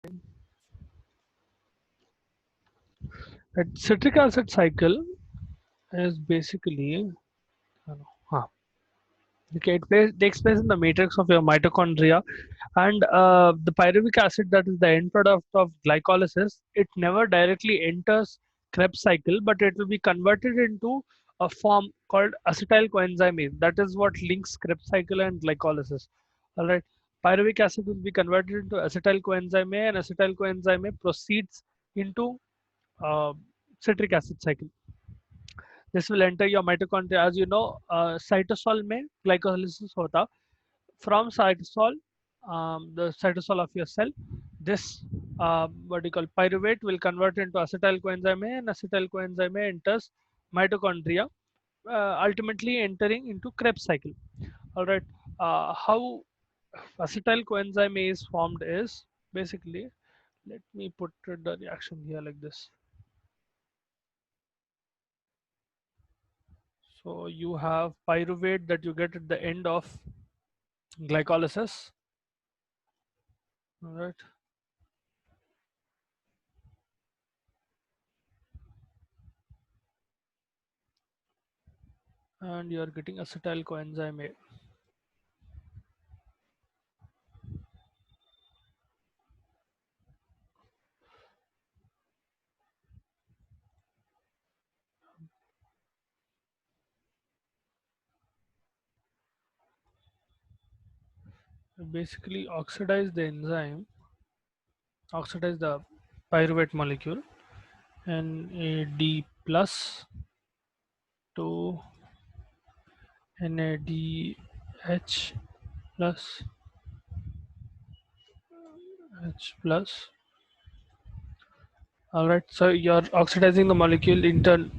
A citric acid cycle is basically, huh, okay, takes place in the matrix of your mitochondria, and the pyruvic acid, that is the end product of glycolysis, it never directly enters Krebs cycle, but it will be converted into a form called acetyl coenzyme. That is what links Krebs cycle and glycolysis. All right, pyruvic acid will be converted into acetyl coenzyme, and acetyl coenzyme proceeds into uh, citric acid cycle. This will enter your mitochondria. As you know, cytosol में glycolysis होता. From cytosol, the cytosol of your cell, this what you call pyruvate will convert into acetyl coenzyme, and acetyl coenzyme enters mitochondria, ultimately entering into Krebs cycle. All right. How acetyl coenzyme is formed is basically, let me put the reaction here like this. So you have pyruvate that you get at the end of glycolysis. All right. And you are getting acetyl coenzyme A. Basically oxidize the enzyme, oxidize the pyruvate molecule, NAD plus to NADH plus H plus. All right, so you're oxidizing the molecule into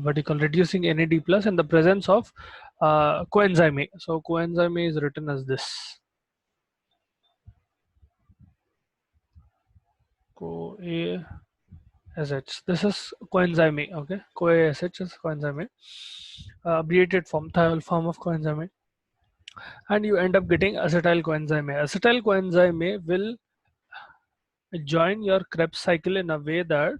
what you call reducing NAD plus in the presence of coenzyme A. So coenzyme A is written as this. Co-A SH. This is coenzyme A, okay? CoA-SH is coenzyme A, abbreviated form, thiol form of coenzyme A, and you end up getting acetyl coenzyme A. Acetyl coenzyme A will join your Krebs cycle in a way that,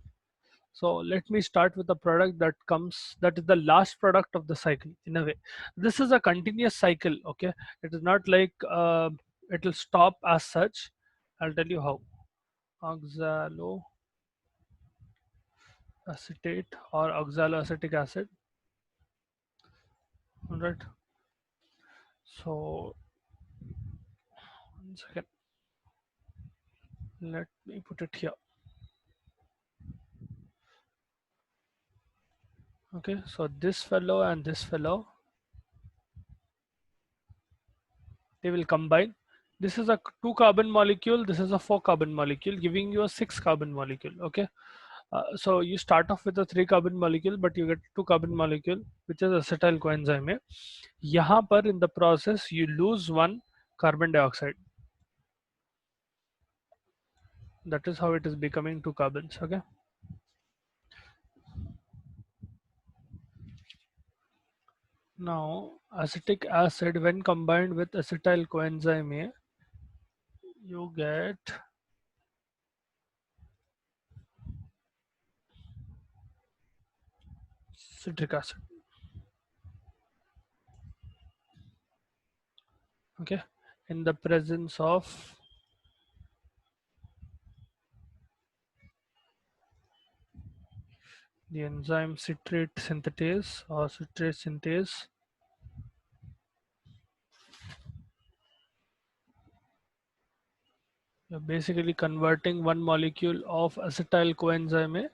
so let me start with the product that comes, that is the last product of the cycle in a way. This is a continuous cycle, okay? It is not like it will stop as such. I'll tell you how. Oxaloacetate or oxaloacetic acid. All right. So, one second. Let me put it here. Okay. So this fellow and this fellow, they will combine. This is a 2 carbon molecule. This is a 4 carbon molecule, giving you a 6 carbon molecule. Okay. So you start off with a 3 carbon molecule, but you get 2 carbon molecule, which is acetyl coenzyme. यहाँ पर in the process you lose one carbon dioxide. That is how it is becoming 2 carbons. Okay. Now acetic acid, when combined with acetyl coenzyme, you get citric acid. Okay. In the presence of the enzyme citrate synthetase or citrate synthase, you're basically converting one molecule of acetyl coenzyme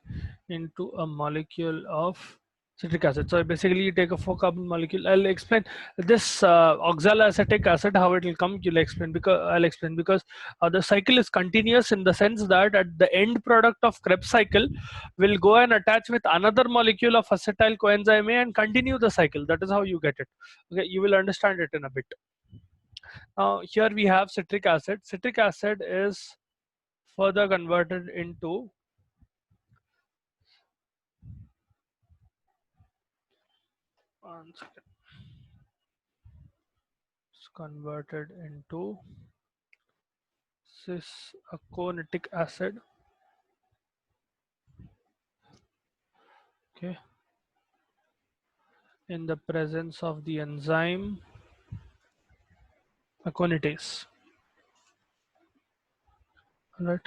into a molecule of citric acid. So basically, you take a 4 carbon molecule. I'll explain this oxaloacetic acid how it will come. You'll explain because I'll explain because the cycle is continuous in the sense that at the end product of Krebs cycle will go and attach with another molecule of acetyl coenzyme and continue the cycle. That is how you get it. Okay, you will understand it in a bit. Now here we have citric acid. Citric acid is further converted into, one second, it's converted into Cis-aconitic acid. Okay, in the presence of the enzyme aconitase. All right.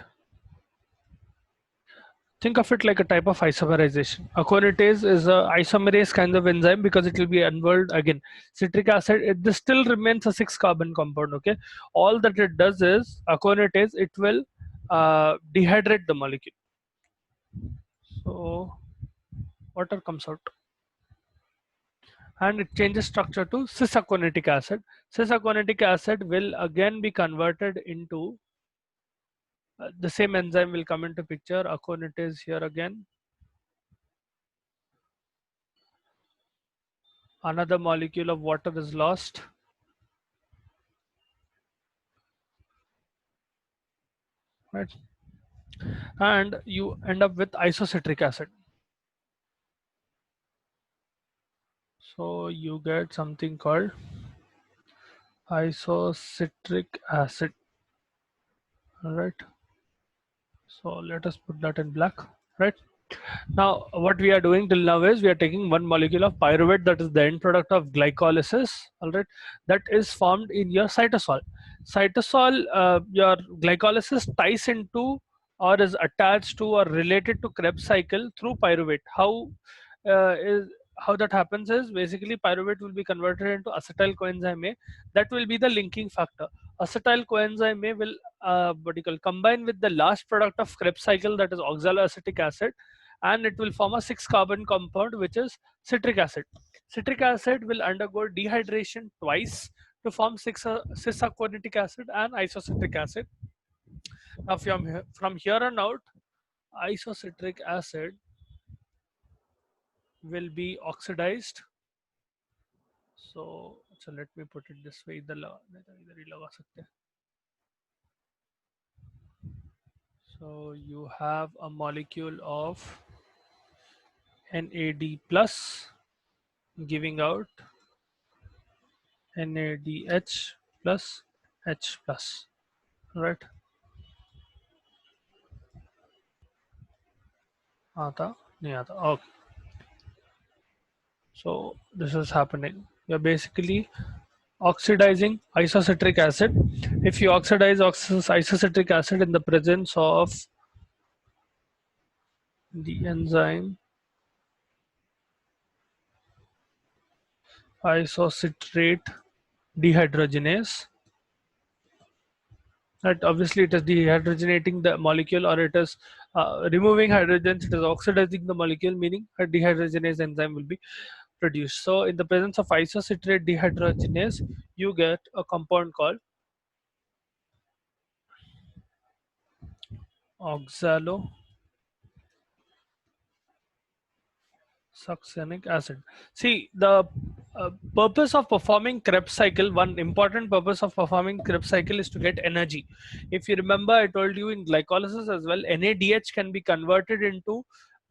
Think of it like a type of isomerization. Aconitase is a isomerase kind of enzyme because it will be involved again. Citric acid, this still remains a 6 carbon compound. Okay, all that it does is aconitase, it will dehydrate the molecule. So water comes out and it changes structure to cis-aconitic acid. Cis-aconitic acid will again be converted into the same enzyme will come into picture. Aconitase here again. Another molecule of water is lost. Right, and you end up with isocitric acid. So you get something called isocitric acid. All right, so let us put that in black. Right, now what we are doing till now is we are taking one molecule of pyruvate, that is the end product of glycolysis. All right, that is formed in your cytosol. Cytosol, your glycolysis ties into or is attached to or related to Krebs cycle through pyruvate. Is how that happens is basically pyruvate will be converted into acetyl coenzyme A. That will be the linking factor. Acetyl coenzyme A will what you call combine with the last product of Krebs cycle, that is oxaloacetic acid, and it will form a 6 carbon compound which is citric acid. Citric acid will undergo dehydration twice to form cis-aconitic acid and isocitric acid. Now from here on out, isocitric acid will be oxidized. So let me put it this way. इधर ही लगा सकते हैं. So you have a molecule of NAD plus giving out NADH plus H plus. Right? आता नहीं आता. Okay. So this is happening. You're basically oxidizing isocitric acid. If you oxidize isocitric acid in the presence of the enzyme isocitrate dehydrogenase, that obviously it is dehydrogenating the molecule, or it is removing hydrogens, it is oxidizing the molecule, meaning a dehydrogenase enzyme will be produced. So in the presence of isocitrate dehydrogenase, you get a compound called oxalosuccinic acid. See, the purpose of performing Krebs cycle, one important purpose of performing Krebs cycle is to get energy. If you remember, I told you in glycolysis as well, NADH can be converted into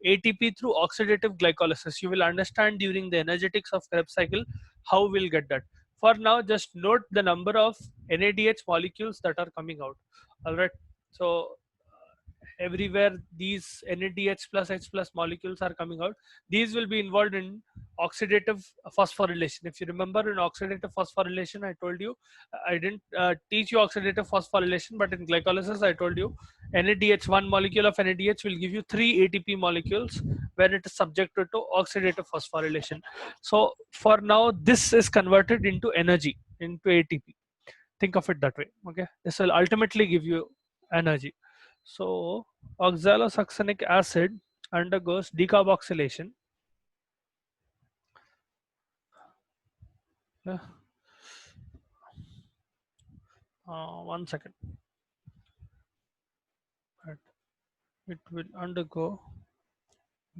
ATP through oxidative glycolysis. You will understand during the energetics of Krebs cycle how we'll get that. For now, just note the number of NADH molecules that are coming out. All right. So everywhere these NADH plus H plus molecules are coming out, these will be involved in oxidative phosphorylation. If you remember, in oxidative phosphorylation, I told you, I didn't teach you oxidative phosphorylation, but in glycolysis I told you NADH, one molecule of NADH will give you 3 ATP molecules when it is subjected to oxidative phosphorylation. So for now this is converted into energy, into ATP. Think of it that way. Okay, this will ultimately give you energy. So oxalosuccinic acid undergoes decarboxylation. Yeah. 1 second. Right. It will undergo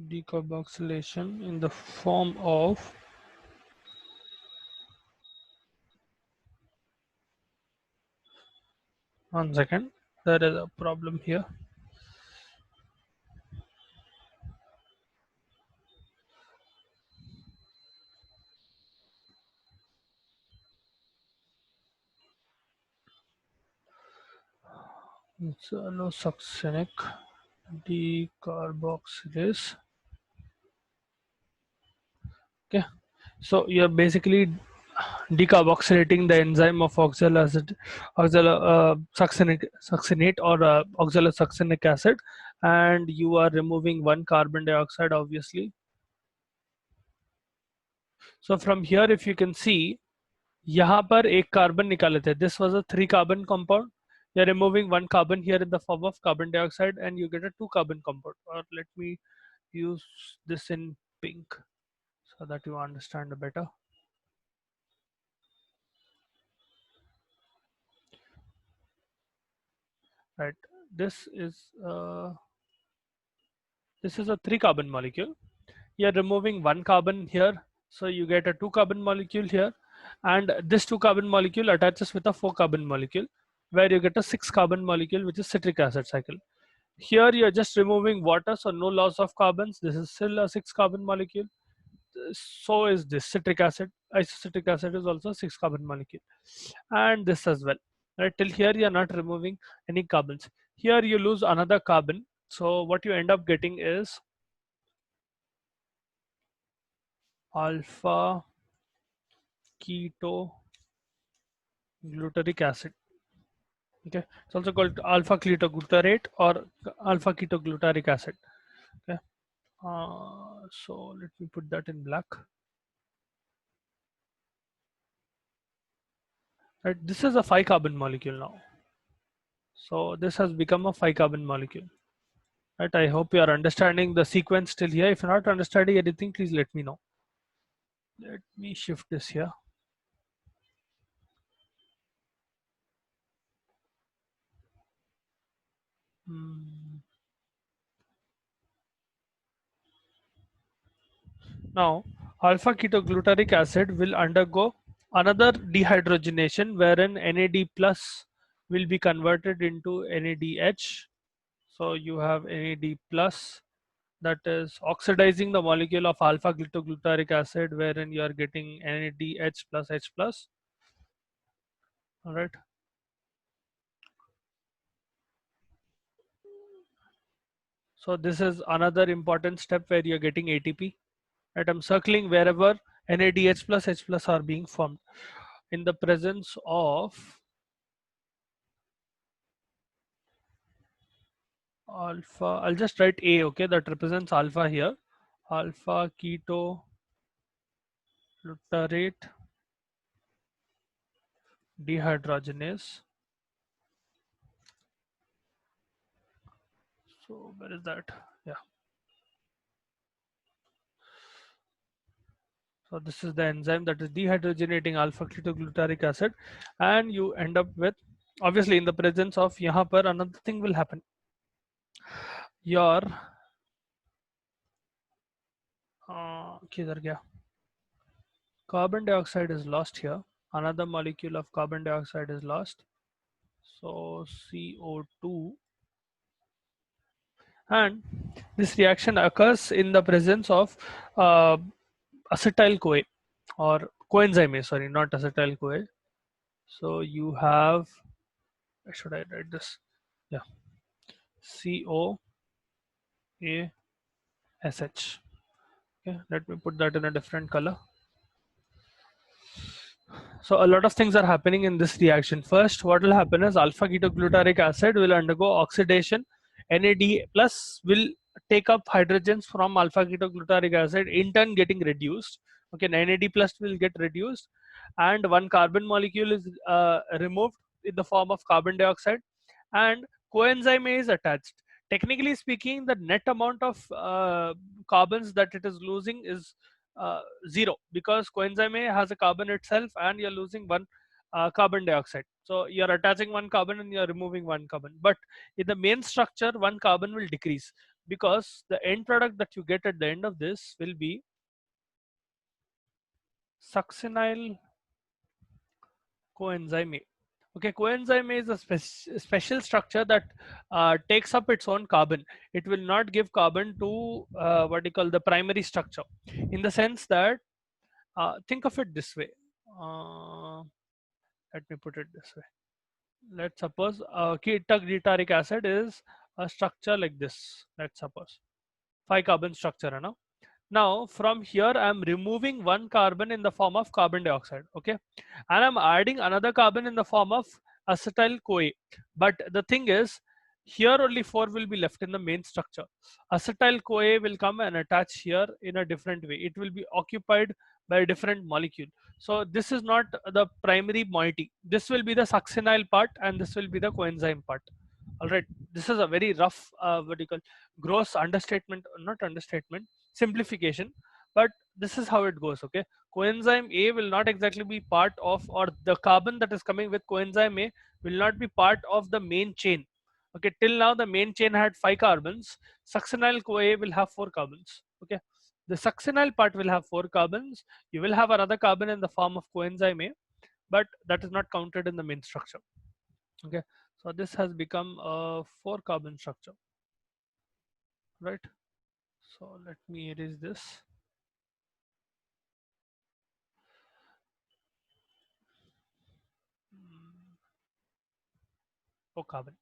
decarboxylation in the form of 1 second. There is a problem here. It's allosuccinic decarboxylase. Okay, so you're basically decarboxylating the enzyme of succinate or oxalosuccinic acid, and you are removing one carbon dioxide, obviously. So from here, if you can see, यहाँ पर एक carbon निकाले थे. This was a 3 carbon compound. You're removing one carbon here in the form of carbon dioxide, and you get a 2 carbon compound. Or let me use this in pink so that you understand better. Right. This is uh, this is a 3 carbon molecule. You're removing one carbon here, so you get a 2 carbon molecule here, and this 2 carbon molecule attaches with a 4 carbon molecule, where you get a 6 carbon molecule, which is citric acid cycle. Here you're just removing water, so no loss of carbons. This is still a 6 carbon molecule. So is this citric acid. Isocitric acid is also 6 carbon molecule, and this as well. Right, till here you're not removing any carbons. Here you lose another carbon, so what you end up getting is alpha keto glutaric acid. Okay, it's also called alpha ketoglutarate or alpha ketoglutaric acid. Okay, so let me put that in black. Right, this is a 5 carbon molecule now. So this has become a 5 carbon molecule. Right, I hope you are understanding the sequence till here. If you're not understanding anything, please let me know. Let me shift this here. Now, alpha ketoglutaric acid will undergo another dehydrogenation wherein NAD plus will be converted into NADH. So you have NAD plus, that is oxidizing the molecule of alpha ketoglutaric acid, wherein you are getting NADH plus H plus. All right. So this is another important step where you're getting ATP. Right, I'm circling wherever NADH plus H plus are being formed in the presence of alpha. I'll just write A, okay, that represents alpha here. Alpha keto glutarate dehydrogenase. So where is that? Yeah. So this is the enzyme that is dehydrogenating alpha ketoglutaric acid, and you end up with, obviously in the presence of यहाँ पर another thing will happen. Your किधर गया? Carbon dioxide is lost here. Another molecule of carbon dioxide is lost. So CO2, and this reaction occurs in the presence of uh, acetyl CoA or coenzyme A, sorry, not acetyl CoA. So you have, should I write this? Yeah, COASH. Okay, let me put that in a different color. So a lot of things are happening in this reaction. First, what will happen is alpha ketoglutaric acid will undergo oxidation. NAD plus will take up hydrogens from alpha ketoglutaric acid, in turn getting reduced. Okay, NAD plus will get reduced, and one carbon molecule is removed in the form of carbon dioxide, and coenzyme A is attached. Technically speaking, the net amount of carbons that it is losing is 0, because coenzyme A has a carbon itself, and you're losing one carbon dioxide. So you're attaching one carbon and you're removing one carbon. But in the main structure, one carbon will decrease, because the end product that you get at the end of this will be succinyl coenzyme A. Okay, coenzyme is a special structure that takes up its own carbon. It will not give carbon to what you call the primary structure, in the sense that think of it this way. Let me put it this way. let's suppose ketoglutarate acid is a structure like this. Let's suppose 5 carbon structure है ना. Now from here I'm removing one carbon in the form of carbon dioxide, okay, and I'm adding another carbon in the form of acetyl CoA. But the thing is, here only 4 will be left in the main structure. Acetyl CoA will come and attach here in a different way. It will be occupied by a different molecule. So this is not the primary moiety. This will be the succinyl part and this will be the coenzyme part. All right, this is a very rough, what do you call, gross understatement, not understatement, simplification, but this is how it goes. Okay, coenzyme A will not exactly be part of, or the carbon that is coming with coenzyme A will not be part of the main chain. Okay, till now the main chain had 5 carbons. Succinyl CoA will have 4 carbons. Okay, the succinyl part will have 4 carbons. You will have another carbon in the form of coenzyme A, but that is not counted in the main structure. Okay, so this has become a 4 carbon structure, right? So let me erase this. For carbon,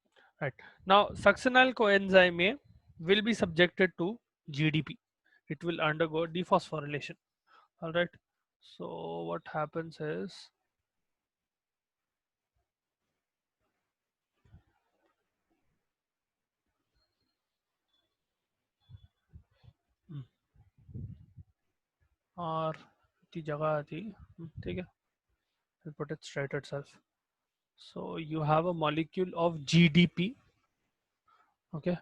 right? Now succinyl coenzyme A will be subjected to GDP. It will undergo dephosphorylation. All right, so what happens is, hmm, और इतनी जगह आती, ठीक है, I'll put it straight itself. So you have a molecule of GDP, okay,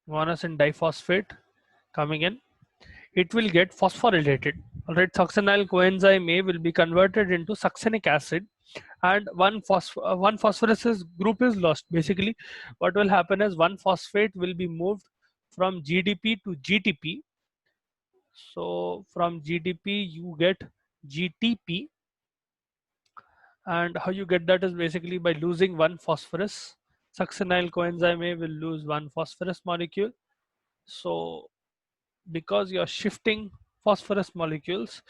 guanosine diphosphate coming in. It will get phosphorylated. All right, succinyl coenzyme A will be converted into succinic acid, and one phosphorus group is lost. Basically, what will happen is one phosphate will be moved from GDP to GTP. So from GDP you get GTP, and how you get that is basically by losing one phosphorus. Succinyl coenzyme A will lose one phosphorus molecule. So because you're shifting phosphorus molecules,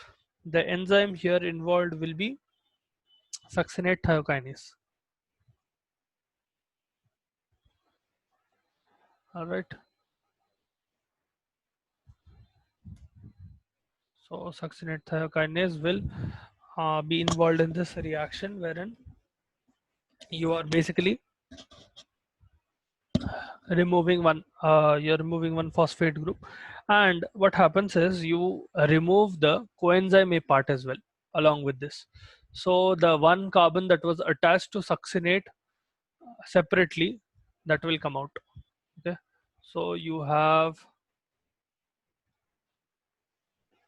the enzyme here involved will be succinate thiokinase. All right. So succinate thiokinase will be involved in this reaction, wherein you are basically removing one. You're removing one phosphate group, and what happens is you remove the coenzyme A part as well along with this. So the one carbon that was attached to succinate separately, that will come out. Okay, so you have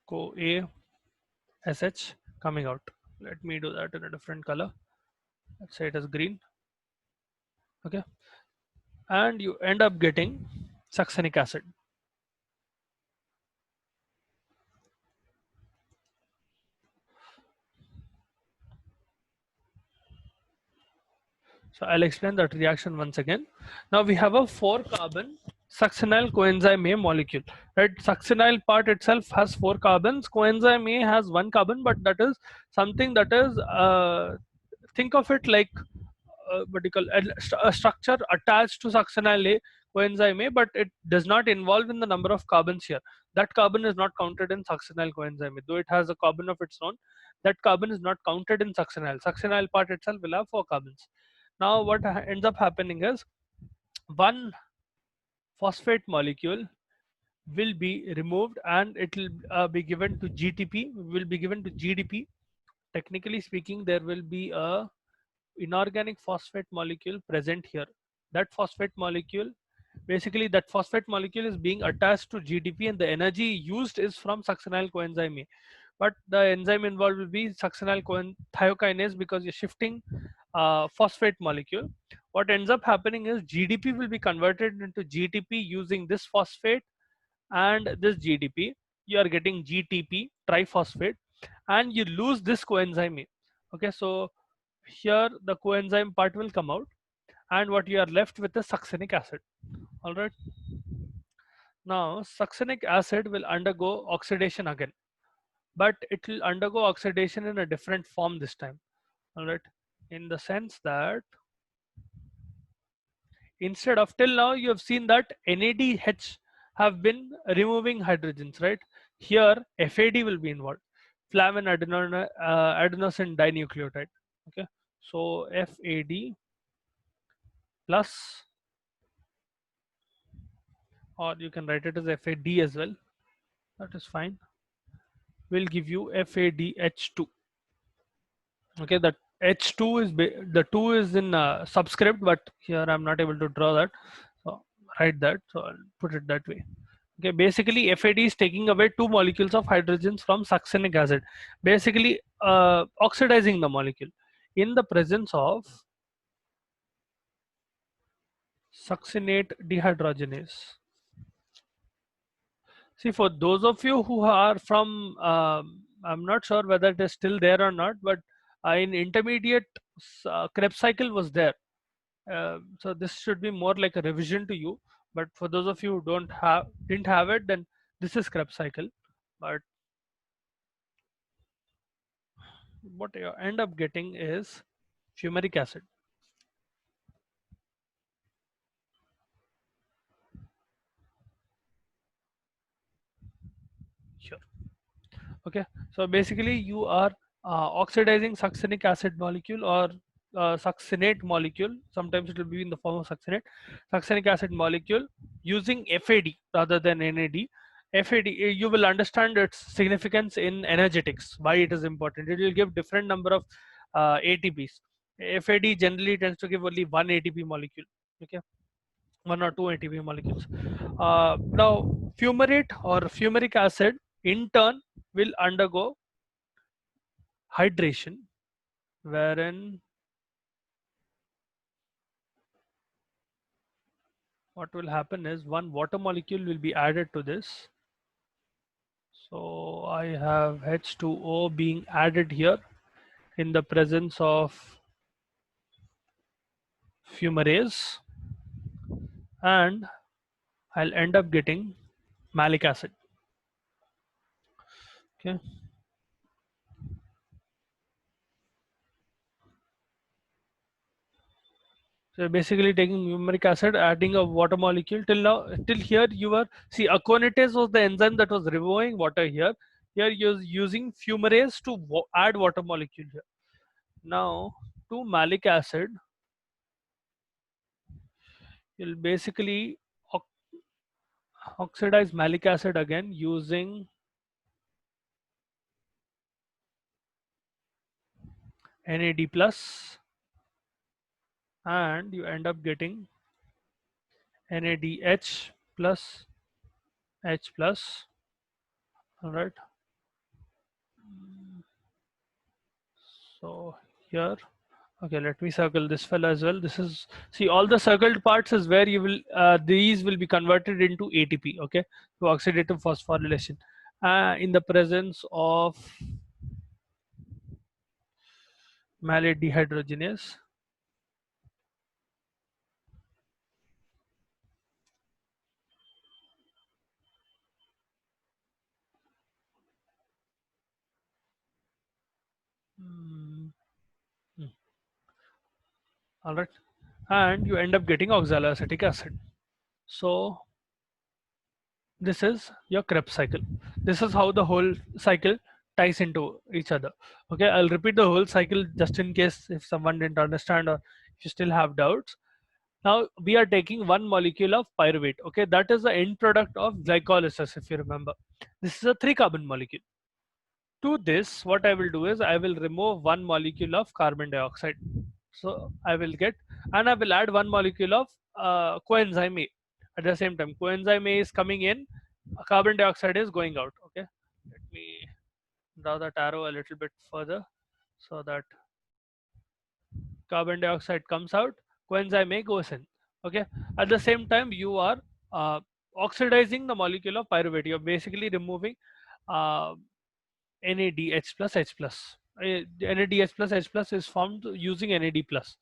CoA SH coming out. Let me do that in a different color. Let's say it is green. Okay, and you end up getting succinic acid. So I'll explain that reaction once again. Now we have a 4 carbon succinyl coenzyme A molecule, right? Succinyl part itself has 4 carbons. Coenzyme A has 1 carbon, but that is something that is, think of it like, what do you call, a structure attached to succinyl A coenzyme A, but it does not involve in the number of carbons here. That carbon is not counted in succinyl coenzyme A, though it has a carbon of its own. That carbon is not counted in succinyl. Succinyl part itself will have 4 carbons. Now what ends up happening is one phosphate molecule will be removed and it will be given to GTP, will be given to GDP. Technically speaking, there will be a inorganic phosphate molecule present here. That phosphate molecule, basically that phosphate molecule is being attached to GDP, and the energy used is from succinyl coenzyme A. But the enzyme involved will be succinyl thiokinase, because you're shifting phosphate molecule. What ends up happening is GDP will be converted into GTP using this phosphate and this GDP. You are getting GTP triphosphate, and you lose this coenzyme A. Okay, so here the coenzyme part will come out, and what you are left with is succinic acid. All right, now succinic acid will undergo oxidation again, but it will undergo oxidation in a different form this time. All right, in the sense that instead of, till now you have seen that NADH have been removing hydrogens, right? Here FAD will be involved, flavin adenosine dinucleotide. Okay, so FAD plus, or you can write it as FAD as well, that is fine, will give you FADH2. Okay, that H2 is the 2 is in subscript, but here I'm not able to draw that, so write that, so I'll put it that way. Okay, basically FAD is taking away 2 molecules of hydrogens from succinic acid, basically oxidizing the molecule in the presence of succinate dehydrogenase. See, for those of you who are from, I'm not sure whether it is still there or not, but in intermediate, Krebs cycle was there. So this should be more like a revision to you. But for those of you who didn't have it, then this is Krebs cycle. But what you end up getting is fumaric acid. Sure. Okay, so basically you are oxidizing succinic acid molecule, or succinate molecule, sometimes it will be in the form of succinic acid molecule, using FAD rather than NAD. FAD, you will understand its significance in energetics, why it is important. It will give different number of ATPs. FAD generally tends to give only one ATP molecule. Okay, one or two ATP molecules. Now, fumarate or fumaric acid in turn will undergo hydration, wherein what will happen is one water molecule will be added to this. So I have H2O being added here in the presence of fumarase, and I'll end up getting malic acid. Okay. So basically taking fumaric acid, adding a water molecule. Till now, till here you were, see, aconitase was the enzyme that was removing water here. Here you're using fumarase to add water molecule here. Now to malic acid, you'll basically oxidize malic acid again using NAD plus, and you end up getting NADH plus H plus. All right. So here, okay, let me circle this fellow as well. This is, see, all the circled parts is where you will, these will be converted into ATP, okay, to oxidative phosphorylation in the presence of malate dehydrogenase. Mm, all right, and you end up getting oxaloacetic acid. So this is your Krebs cycle. This is how the whole cycle ties into each other. Okay, I'll repeat the whole cycle just in case if someone didn't understand or if you still have doubts. Now we are taking one molecule of pyruvate. Okay, that is the end product of glycolysis, if you remember. This is a 3-carbon molecule. To this, what I will do is I will remove one molecule of carbon dioxide. So I will get, and I will add one molecule of coenzyme A. At the same time, coenzyme A is coming in, carbon dioxide is going out. Okay, let me draw that arrow a little bit further so that carbon dioxide comes out, coenzyme A goes in. Okay, at the same time, you are oxidizing the molecule of pyruvate. You're basically removing uh, NADH plus H plus. NADH plus H plus is formed using NAD plus,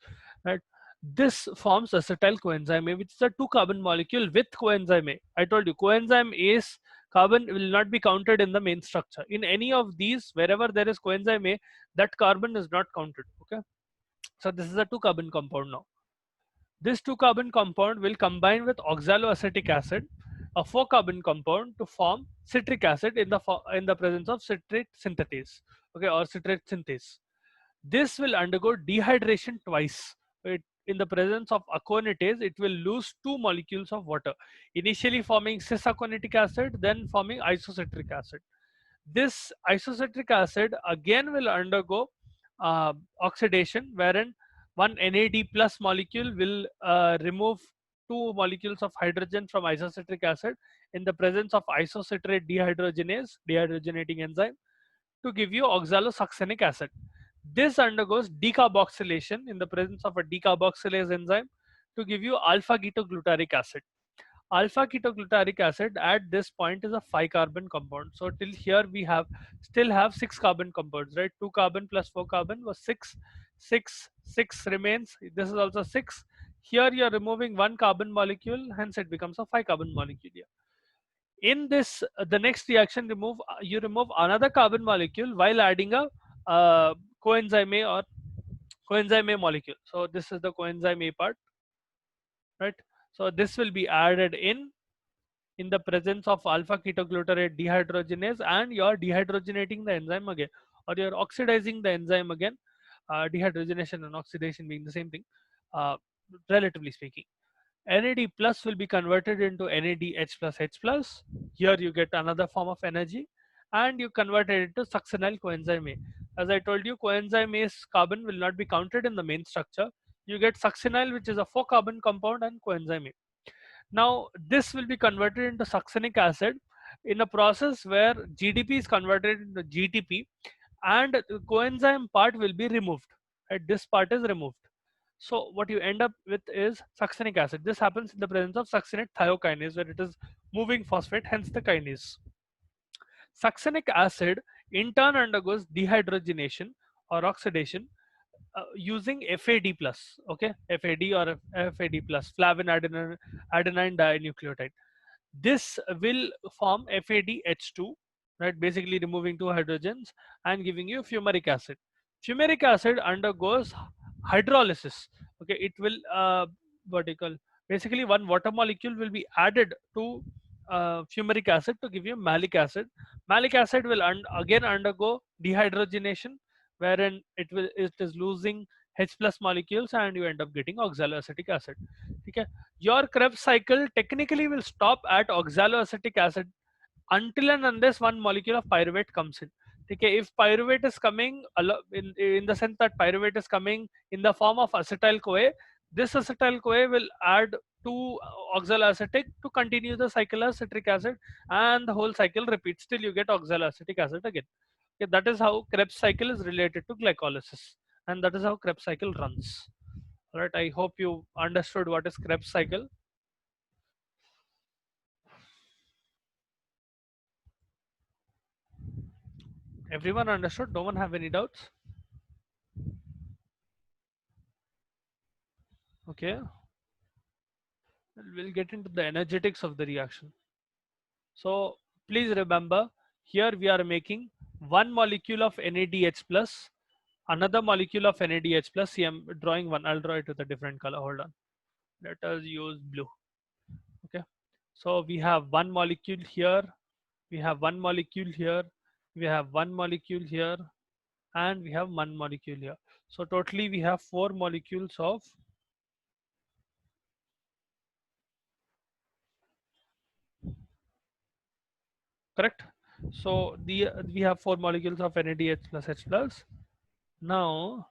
right? This forms acetyl coenzyme A, which is a 2-carbon molecule with coenzyme A. I told you coenzyme A's carbon will not be counted in the main structure. In any of these, wherever there is coenzyme A, that carbon is not counted. Okay, so this is a 2-carbon compound now. This 2-carbon compound will combine with oxaloacetic acid, a 4-carbon compound, to form citric acid in the presence of citrate synthetase, okay, or citrate synthase. This will undergo dehydration twice. In the presence of aconitase, it will lose 2 molecules of water, initially forming cis-aconitic acid, then forming isocitric acid. This isocitric acid again will undergo oxidation, wherein one NAD plus molecule will remove 2 molecules of hydrogen from isocitric acid in the presence of isocitrate dehydrogenase, dehydrogenating enzyme, to give you oxalosuccinic acid. This undergoes decarboxylation in the presence of a decarboxylase enzyme to give you alpha ketoglutaric acid. Alpha ketoglutaric acid at this point is a 5-carbon compound. So till here we have still have 6-carbon compounds, right? 2 carbon plus 4 carbon was 6. 6 remains. This is also 6. Here you are removing 1 carbon molecule, hence it becomes a 5-carbon molecule here. In this, the next reaction, you remove another carbon molecule while adding a coenzyme A or coenzyme A molecule. So this is the coenzyme A part, right? So this will be added in the presence of alpha ketoglutarate dehydrogenase, and you're dehydrogenating the enzyme again, or you're oxidizing the enzyme again. Dehydrogenation and oxidation being the same thing, uh, relatively speaking. NAD plus will be converted into NADH plus H plus. Here you get another form of energy, and you convert it into succinyl coenzyme A. As I told you, coenzyme A's carbon will not be counted in the main structure. You get succinyl, which is a 4-carbon compound, and coenzyme A. Now, this will be converted into succinic acid in a process where GDP is converted into GTP, and the coenzyme part will be removed. Right? This part is removed. So what you end up with is succinic acid. This happens in the presence of succinate thiokinase, where it is moving phosphate, hence the kinase. Succinic acid in turn undergoes dehydrogenation or oxidation using FAD plus, okay, FAD or FAD plus, flavin adenine dinucleotide. This will form FADH2, right? Basically removing 2 hydrogens and giving you fumaric acid. Fumaric acid undergoes hydrolysis. Okay, it will what do you call? Basically, one water molecule will be added to fumaric acid to give you malic acid. Malic acid will again undergo dehydrogenation, wherein it is losing H plus molecules, and you end up getting oxaloacetic acid. Okay, your Krebs cycle technically will stop at oxaloacetic acid until and unless one molecule of pyruvate comes in. Okay, if pyruvate is coming in the sense that pyruvate is coming in the form of acetyl CoA, this acetyl CoA will add to oxaloacetic to continue the cycle as citric acid, and the whole cycle repeats till you get oxaloacetic acid again. Okay, that is how Krebs cycle is related to glycolysis, and that is how Krebs cycle runs. All right, I hope you understood what is Krebs cycle. Everyone understood? No one have any doubts? Okay, we'll get into the energetics of the reaction. So please remember, here we are making one molecule of NADH plus, another molecule of NADH plus. See, I'm drawing one. I'll draw it with a different color. Hold on. Let us use blue. Okay. So we have one molecule here. We have one molecule here. We have one molecule here, and we have one molecule here. So totally we have 4 molecules of, correct. So we have 4 molecules of NADH plus H plus. Now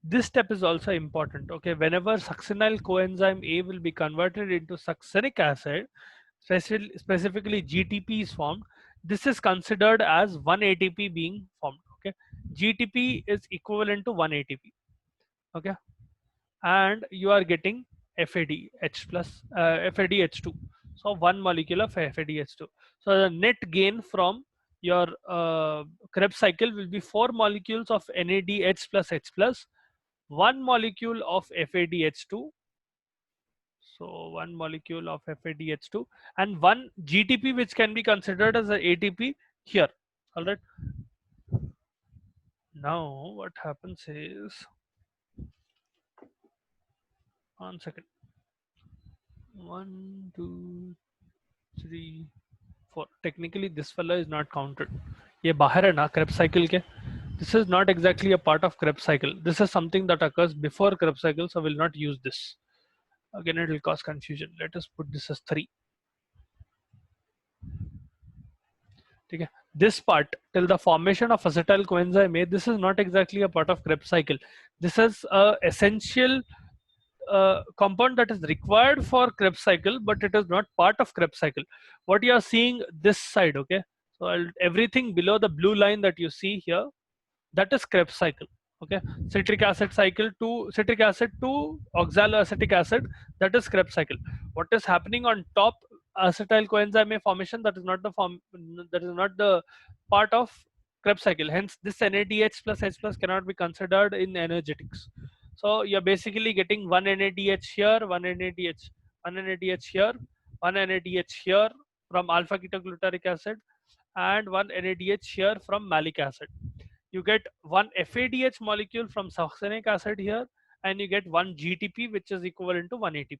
this step is also important. Okay, whenever succinyl coenzyme A will be converted into succinic acid, specifically GTP is formed. This is considered as 1 ATP being formed. Okay, GTP is equivalent to 1 ATP. Okay, and you are getting FADH plus FADH2. So one molecule of FADH2. So the net gain from your Krebs cycle will be 4 molecules of NADH plus H plus, one molecule of FADH2. So one molecule of FADH2 and one GTP, which can be considered as an ATP here. All right. Now what happens is, 1 second. 1 2 3 4. Technically this fella is not counted. ये बाहर है ना Krebs cycle के. This is not exactly a part of Krebs cycle. This is something that occurs before Krebs cycle, so we'll not use this. Again, it will cause confusion. Let us put this as 3. Okay. This part till the formation of acetyl coenzyme A, this is not exactly a part of Krebs cycle. This is a essential compound that is required for Krebs cycle, but it is not part of Krebs cycle. What you are seeing this side, okay? So everything below the blue line that you see here, that is Krebs cycle. Okay, citric acid cycle to citric acid to oxaloacetic acid, that is Krebs cycle. What is happening on top, acetyl coenzyme A formation, that is not the that is not the part of Krebs cycle. Hence, this NADH plus H plus cannot be considered in energetics. So you're basically getting one NADH here, one NADH, one NADH here, one NADH here from alpha ketoglutaric acid, and one NADH here from malic acid. You get one FADH molecule from succinic acid here, and you get one GTP, which is equivalent to one ATP.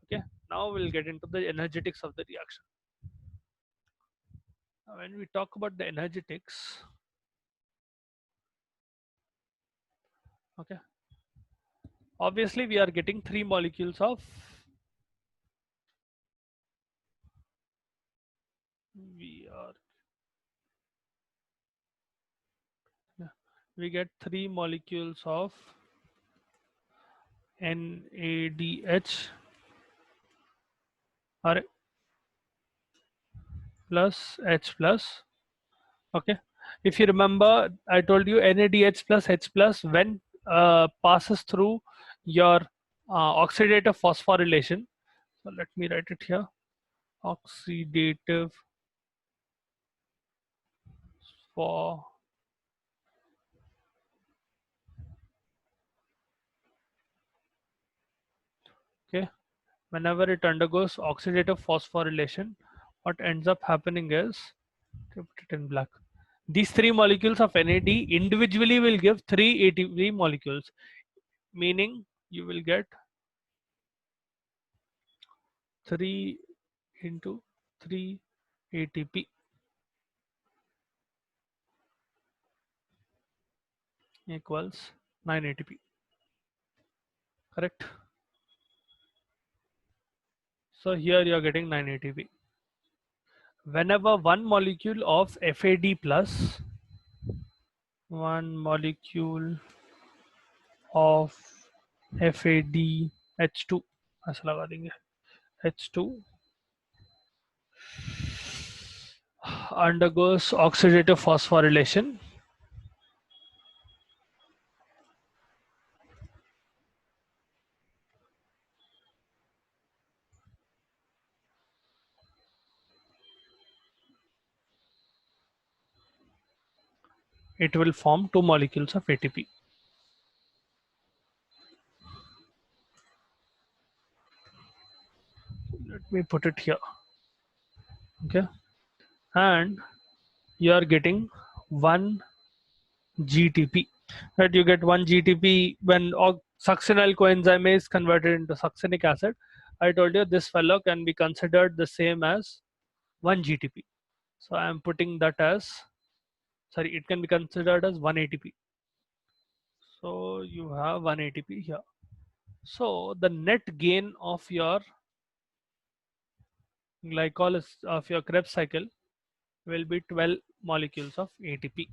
Okay, now we'll get into the energetics of the reaction. Now, when we talk about the energetics, okay, obviously we are getting 3 molecules of we get 3 molecules of NADH or plus H plus. Okay, if you remember, I told you NADH plus H plus when passes through your oxidative phosphorylation. So let me write it here. Oxidative for okay. Whenever it undergoes oxidative phosphorylation, what ends up happening is, to put it in black, these 3 molecules of NAD individually will give 3 ATP molecules, meaning you will get 3 into 3 ATP equals 9 ATP. Correct? So here you are getting 9 ATP. Whenever one molecule of FAD plus, one molecule of FADH2 ऐसा लगा देंगे H2 undergoes oxidative phosphorylation, it will form 2 molecules of ATP. Let me put it here. Okay, and you are getting 1 GTP. Right, you get 1 GTP when succinyl coenzyme is converted into succinic acid. I told you this fellow can be considered the same as 1 GTP. So I am putting that as, sorry, it can be considered as 1 ATP. So you have 1 ATP here. So the net gain of your glycolysis of your Krebs cycle will be 12 molecules of ATP.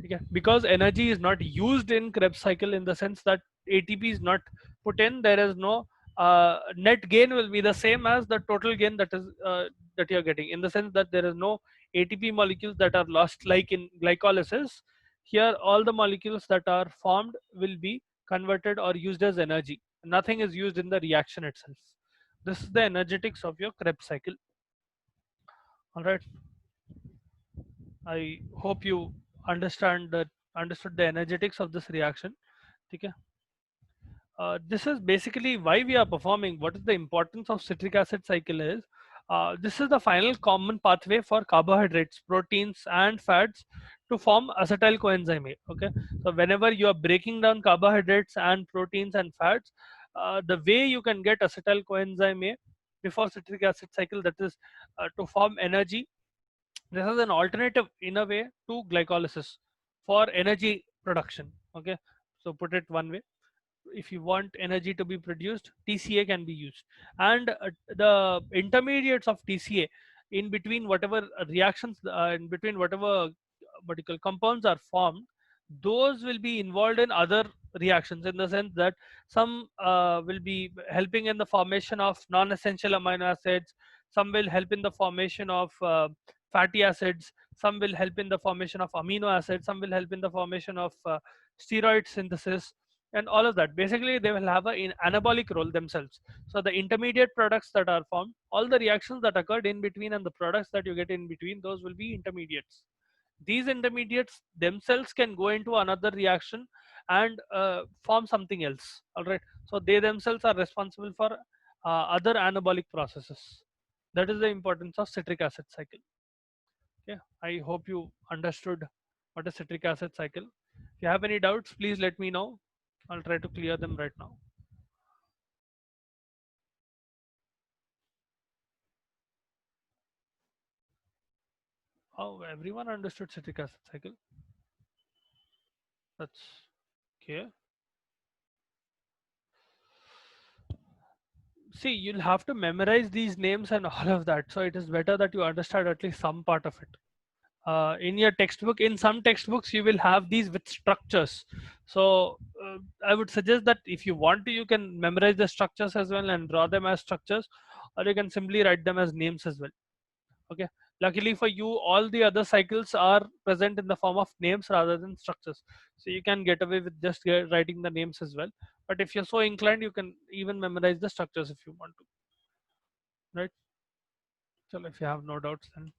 Okay. Because energy is not used in Krebs cycle in the sense that ATP is not put in, there is no net gain will be the same as the total gain that is that you are getting, in the sense that there is no ATP molecules that are lost like in glycolysis. Here all the molecules that are formed will be converted or used as energy. Nothing is used in the reaction itself. This is the energetics of your Krebs cycle. All right. I hope you understood the energetics of this reaction. Okay. This is basically why we are performing. What is the importance of citric acid cycle is, this is the final common pathway for carbohydrates, proteins and fats to form acetyl coenzyme A. Okay, so whenever you are breaking down carbohydrates and proteins and fats, the way you can get acetyl coenzyme A before citric acid cycle, that is to form energy. This is an alternative in a way to glycolysis for energy production. Okay, so put it one way, if you want energy to be produced, TCA can be used, and the intermediates of TCA in between whatever reactions, in between whatever what you call compounds are formed, those will be involved in other reactions, in the sense that some will be helping in the formation of non-essential amino acids, some will help in the formation of fatty acids, some will help in the formation of amino acids, some will help in the formation of steroid synthesis, and all of that. Basically they will have an anabolic role themselves. So the intermediate products that are formed, all the reactions that occurred in between and the products that you get in between, those will be intermediates. These intermediates themselves can go into another reaction and form something else. All right, so they themselves are responsible for other anabolic processes. That is the importance of citric acid cycle. Okay, I hope you understood what is citric acid cycle. If you have any doubts, please let me know. I'll try to clear them right now. Oh, everyone understood citric acid cycle. That's okay. See, you'll have to memorize these names and all of that. So it is better that you understand at least some part of it. In your textbook, in some textbooks, you will have these with structures. So I would suggest that if you want to, you can memorize the structures as well and draw them as structures, or you can simply write them as names as well. Okay, luckily for you, all the other cycles are present in the form of names rather than structures, so you can get away with just writing the names as well. But if you're so inclined, you can even memorize the structures if you want to, right? So if you have no doubts, then